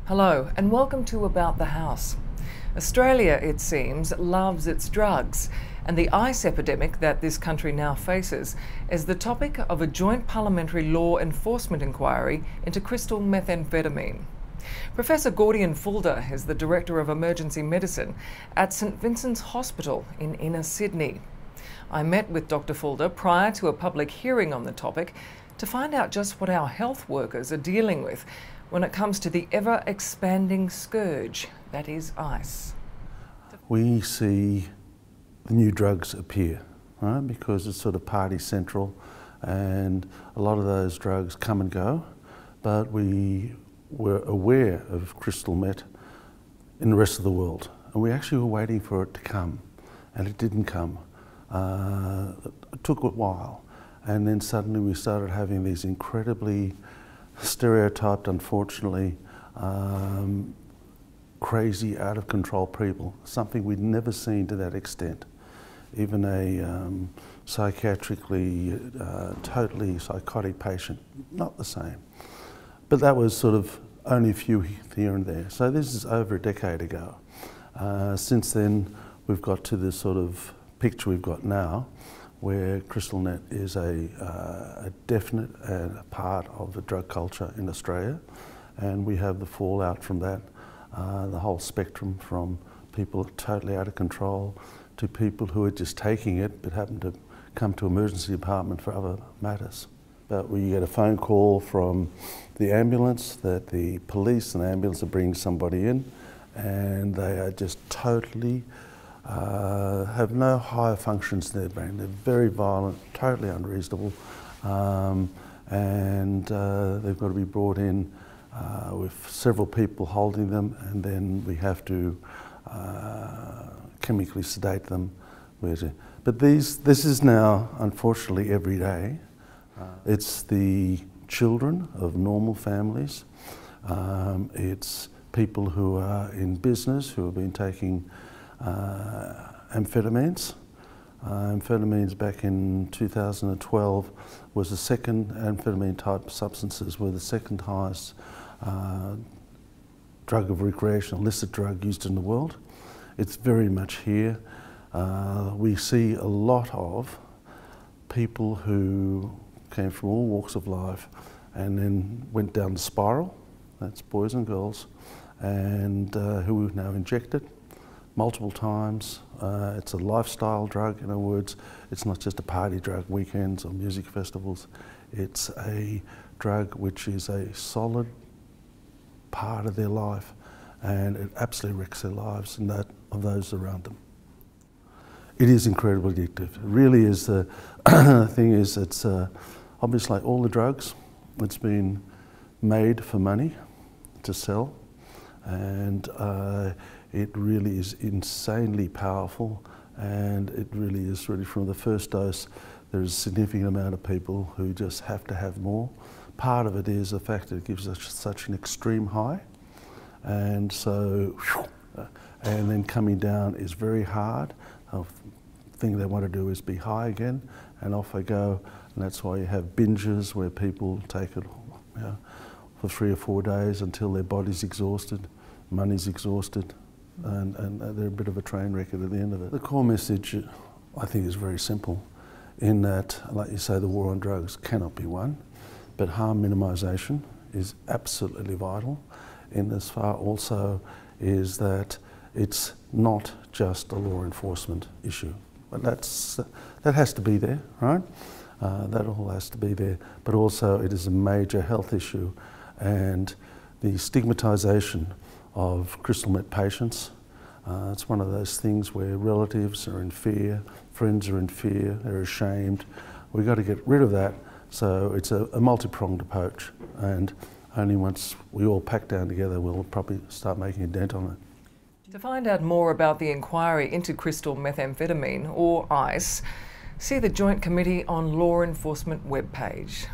Hello and welcome to About the House. Australia, it seems, loves its drugs, and the ice epidemic that this country now faces is the topic of a joint parliamentary law enforcement inquiry into crystal methamphetamine. Professor Gordian Fulde is the Director of Emergency Medicine at St Vincent's Hospital in inner Sydney. I met with Dr Fulde prior to a public hearing on the topic to find out just what our health workers are dealing with when it comes to the ever-expanding scourge that is ice. We see the new drugs appear, right? Because it's sort of party central and a lot of those drugs come and go, but we were aware of crystal meth in the rest of the world, and we actually were waiting for it to come, and it didn't come. It took a while, and then suddenly we started having these incredibly stereotyped, unfortunately, crazy, out of control people, something we'd never seen to that extent. Even a psychiatrically, totally psychotic patient, not the same. But that was sort of only a few here and there. So this is over a decade ago. Since then, we've got to this sort of picture we've got now, where crystal meth is a definite part of the drug culture in Australia, and we have the fallout from that, the whole spectrum from people totally out of control to people who are just taking it but happen to come to emergency department for other matters. But we get a phone call from the ambulance that the police and the ambulance are bringing somebody in, and they are just totally have no higher functions in their brain. They're very violent, totally unreasonable, and they've got to be brought in with several people holding them, and then we have to chemically sedate them. But this is now, unfortunately, every day. It's the children of normal families. It's people who are in business who have been taking amphetamines. Amphetamines back in 2012 was the second, amphetamine type substances were the second highest drug of recreation, illicit drug used in the world. It's very much here. We see a lot of people who came from all walks of life and then went down the spiral, that's boys and girls, and who we've now injected multiple times. It's a lifestyle drug. In other words, it's not just a party drug, weekends or music festivals. It's a drug which is a solid part of their life, and it absolutely wrecks their lives and that of those around them. It is incredibly addictive. It really is. The thing is, it's obviously like all the drugs, it's been made for money to sell, and it really is insanely powerful, and it really is really from the first dose. There's a significant amount of people who just have to have more. Part of it is the fact that it gives us such an extreme high, and so, and then coming down is very hard. The thing they want to do is be high again, and off they go, and that's why you have binges where people take it for 3 or 4 days until their body's exhausted, money's exhausted, and they're a bit of a train wreck at the end of it. The core message, I think, is very simple, in that, like you say, the war on drugs cannot be won, but harm minimisation is absolutely vital. In as far also is that it's not just a law enforcement issue, but that has to be there, right? That all has to be there, but also it is a major health issue, and the stigmatisation of crystal meth patients. It's one of those things where relatives are in fear, friends are in fear, they're ashamed. We've got to get rid of that, so it's a multi-pronged approach, and only once we all pack down together we'll probably start making a dent on it. To find out more about the inquiry into crystal methamphetamine, or ICE, see the Joint Committee on Law Enforcement webpage.